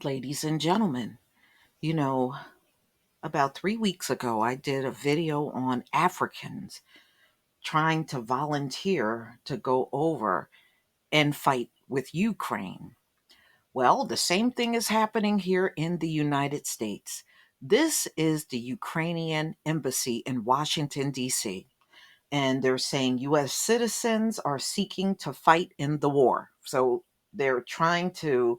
Ladies and gentlemen, you know, about 3 weeks ago, I did a video on Africans trying to volunteer to go over and fight with Ukraine. Well, the same thing is happening here in the United States. This is the Ukrainian embassy in Washington, D.C., and they're saying U.S. citizens are seeking to fight in the war. So they're trying to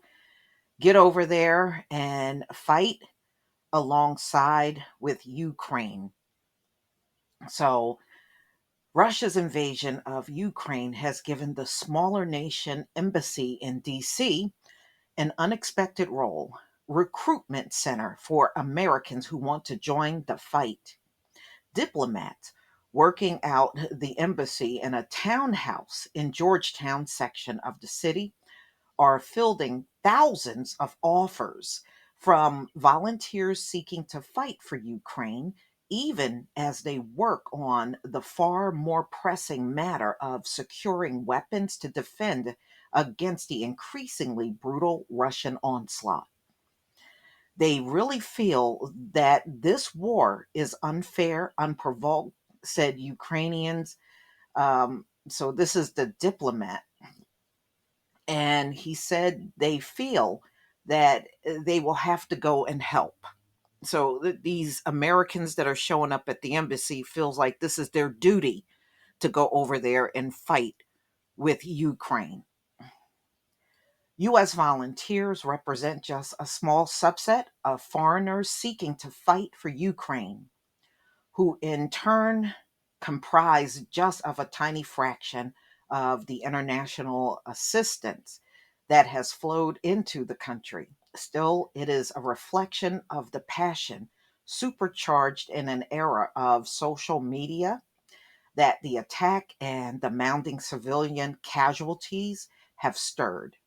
get over there and fight alongside with Ukraine. So, Russia's invasion of Ukraine has given the smaller nation embassy in DC an unexpected role, recruitment center for Americans who want to join the fight. Diplomats working out the embassy in a townhouse in Georgetown section of the city are fielding thousands of offers from volunteers seeking to fight for Ukraine, even as they work on the far more pressing matter of securing weapons to defend against the increasingly brutal Russian onslaught. They really feel that this war is unfair, unprovoked, said Ukrainians. So, this is the diplomat, and he said they feel that they will have to go and help. So these Americans that are showing up at the embassy feels like this is their duty to go over there and fight with Ukraine. US volunteers represent just a small subset of foreigners seeking to fight for Ukraine, who in turn comprise just of a tiny fraction of the international assistance that has flowed into the country. Still, it is a reflection of the passion supercharged in an era of social media that the attack and the mounting civilian casualties have stirred.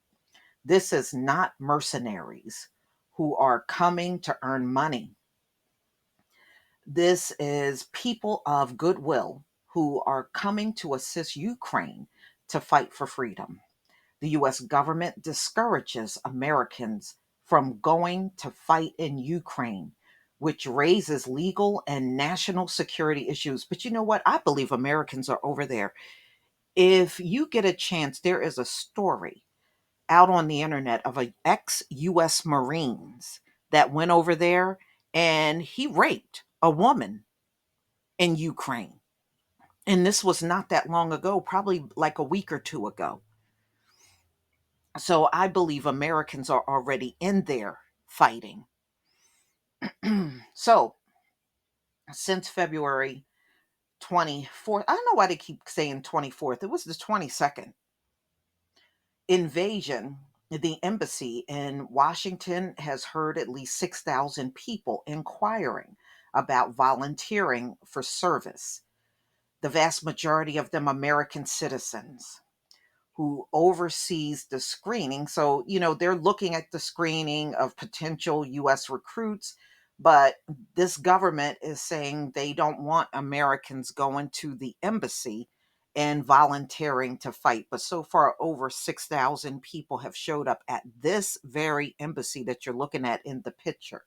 This is not mercenaries who are coming to earn money. This is people of goodwill who are coming to assist Ukraine to fight for freedom. The US government discourages Americans from going to fight in Ukraine, which raises legal and national security issues. But you know what? I believe Americans are over there. If you get a chance, there is a story out on the internet of a ex-US Marines that went over there and he raped a woman in Ukraine. And this was not that long ago, probably like a week or two ago. So I believe Americans are already in there fighting. So since February 24th, I don't know why they keep saying 24th, it was the 22nd invasion. The embassy in Washington has heard at least 6,000 people inquiring about volunteering for service, the vast majority of them American citizens who oversees the screening. So, they're looking at the screening of potential US recruits, but this government is saying they don't want Americans going to the embassy and volunteering to fight. But so far, over 6,000 people have showed up at this very embassy that you're looking at in the picture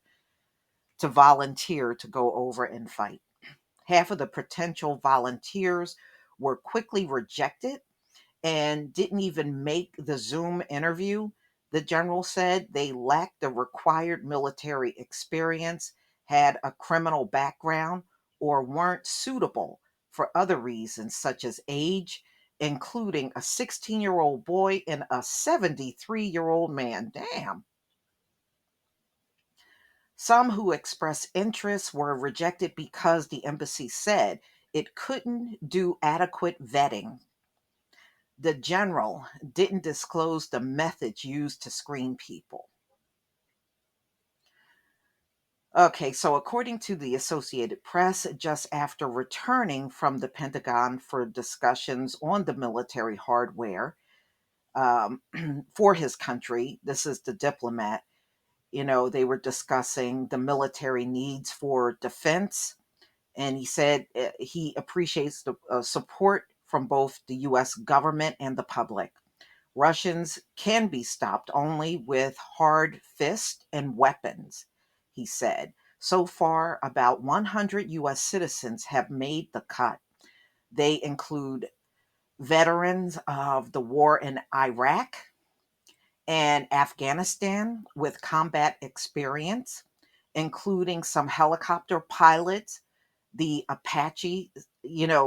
to volunteer to go over and fight. Half of the potential volunteers were quickly rejected and didn't even make the Zoom interview. The general said they lacked the required military experience, had a criminal background, or weren't suitable for other reasons such as age, including a 16-year-old boy and a 73-year-old man. Damn. Some who expressed interest were rejected because the embassy said it couldn't do adequate vetting. The general didn't disclose the methods used to screen people. Okay, so according to the Associated Press, just after returning from the Pentagon for discussions on the military hardware um, for his country, this is the diplomat, they were discussing the military needs for defense. And he said he appreciates the support from both the US government and the public. Russians can be stopped only with hard fists and weapons, he said. So far, about 100 U.S. citizens have made the cut. They include veterans of the war in Iraq and Afghanistan with combat experience, including some helicopter pilots, the Apache,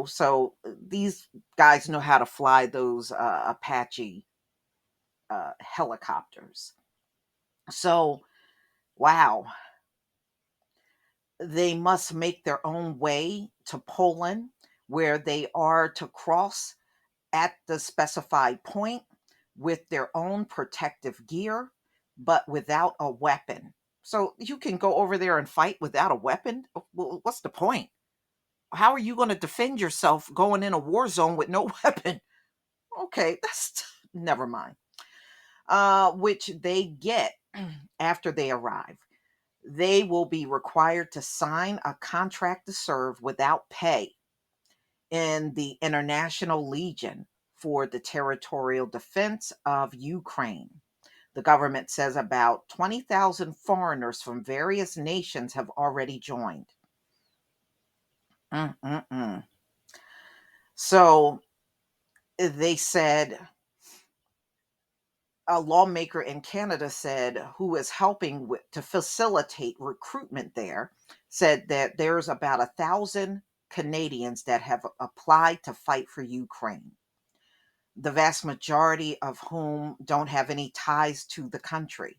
so these guys know how to fly those Apache helicopters. So, wow, they must make their own way to Poland, where they are to cross at the specified point with their own protective gear, but without a weapon. So you can go over there and fight without a weapon? What's the point? How are you going to defend yourself going in a war zone with no weapon? Okay, that's never mind. Which they get after they arrive. They will be required to sign a contract to serve without pay in the International Legion for the territorial defense of Ukraine. The government says about 20,000 foreigners from various nations have already joined. Mm-mm-mm. So they said, a lawmaker in Canada said, who is helping to facilitate recruitment there, said that there's about 1,000 Canadians that have applied to fight for Ukraine, the vast majority of whom don't have any ties to the country.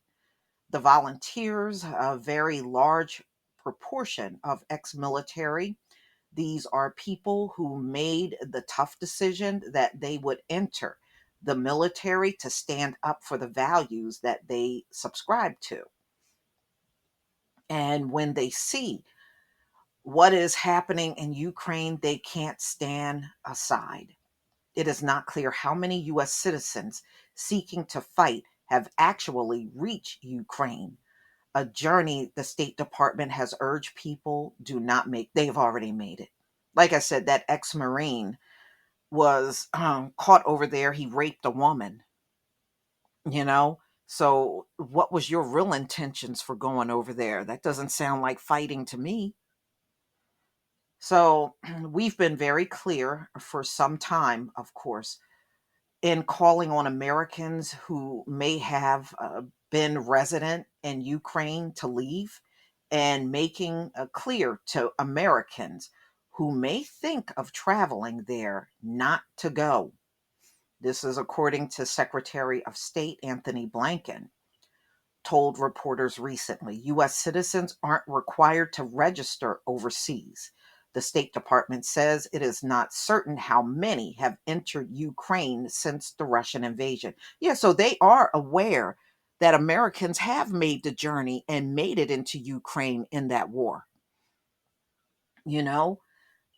The volunteers, a very large proportion of ex military, these are people who made the tough decision that they would enter the military to stand up for the values that they subscribe to. And when they see what is happening in Ukraine, they can't stand aside. It is not clear how many U.S. citizens seeking to fight have actually reached Ukraine, a journey the State Department has urged people do not make. They've already made it. Like I said, that ex Marine was caught over there. He raped a woman, you know? So, what was your real intentions for going over there? That doesn't sound like fighting to me. So, we've been very clear for some time, of course, in calling on Americans who may have been resident in Ukraine to leave and making clear to Americans who may think of traveling there not to go. This is according to Secretary of State Anthony Blinken told reporters recently. U.S. citizens aren't required to register overseas. The State Department says it is not certain how many have entered Ukraine since the Russian invasion. Yeah, so they are aware that Americans have made the journey and made it into Ukraine in that war, you know?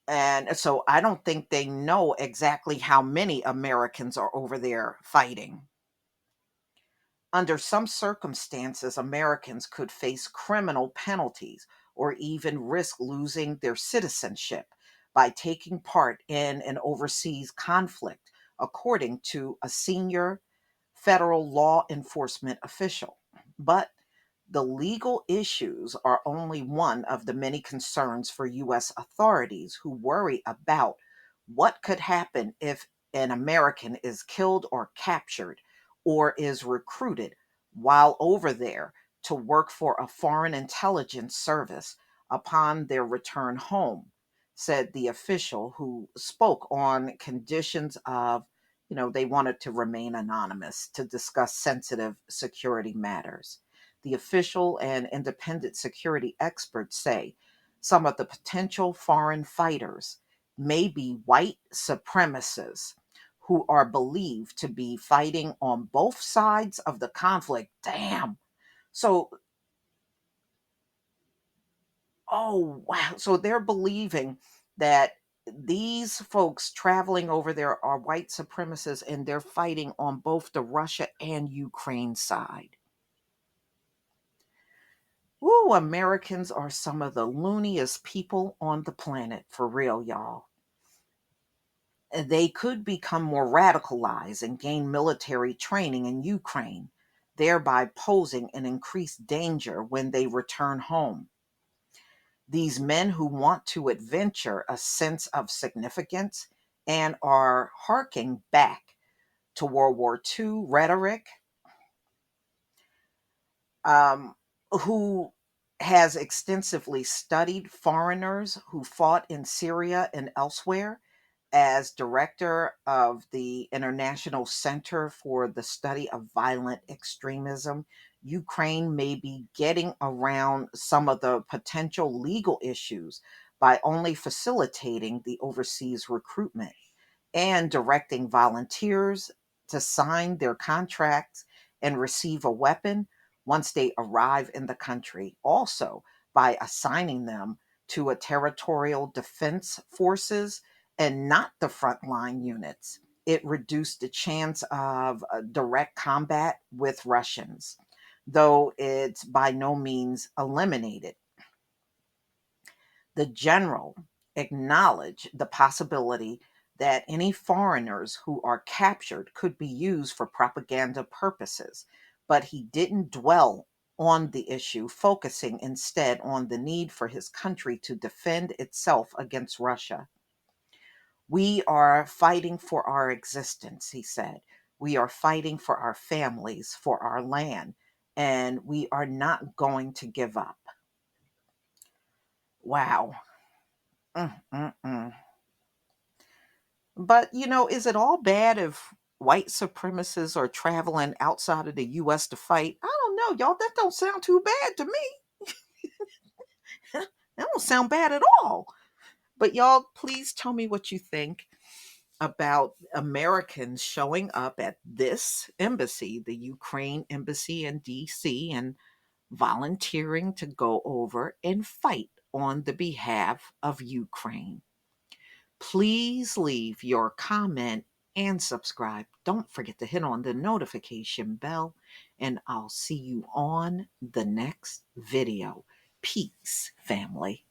And so I don't think they know exactly how many Americans are over there fighting. Under some circumstances, Americans could face criminal penalties or even risk losing their citizenship by taking part in an overseas conflict, according to a senior federal law enforcement official. But the legal issues are only one of the many concerns for U.S. authorities who worry about what could happen if an American is killed or captured or is recruited while over there to work for a foreign intelligence service upon their return home, said the official who spoke on conditions of, they wanted to remain anonymous to discuss sensitive security matters. The official and independent security experts say some of the potential foreign fighters may be white supremacists who are believed to be fighting on both sides of the conflict. Damn. So, oh, wow. So they're believing that these folks traveling over there are white supremacists and they're fighting on both the Russia and Ukraine side. Woo, Americans are some of the looniest people on the planet, for real, y'all. They could become more radicalized and gain military training in Ukraine, thereby posing an increased danger when they return home. These men who want to adventure a sense of significance and are harking back to World War II rhetoric, um, who has extensively studied foreigners who fought in Syria and elsewhere. As director of the International Center for the Study of Violent Extremism, Ukraine may be getting around some of the potential legal issues by only facilitating the overseas recruitment and directing volunteers to sign their contracts and receive a weapon once they arrive in the country. Also, by assigning them to a territorial defense forces and not the frontline units, it reduced the chance of direct combat with Russians, though it's by no means eliminated. The general acknowledged the possibility that any foreigners who are captured could be used for propaganda purposes, but he didn't dwell on the issue, focusing instead on the need for his country to defend itself against Russia. We are fighting for our existence, he said. We are fighting for our families, for our land, and we are not going to give up. Wow. Mm, mm, mm. But, is it all bad if white supremacists are traveling outside of the US to fight? I don't know, y'all. That don't sound too bad to me. That don't sound bad at all. But, y'all, please tell me what you think about Americans showing up at this embassy, the Ukraine embassy in DC, and volunteering to go over and fight on the behalf of Ukraine. Please leave your comment and subscribe. Don't forget to hit on the notification bell, and I'll see you on the next video. Peace, family.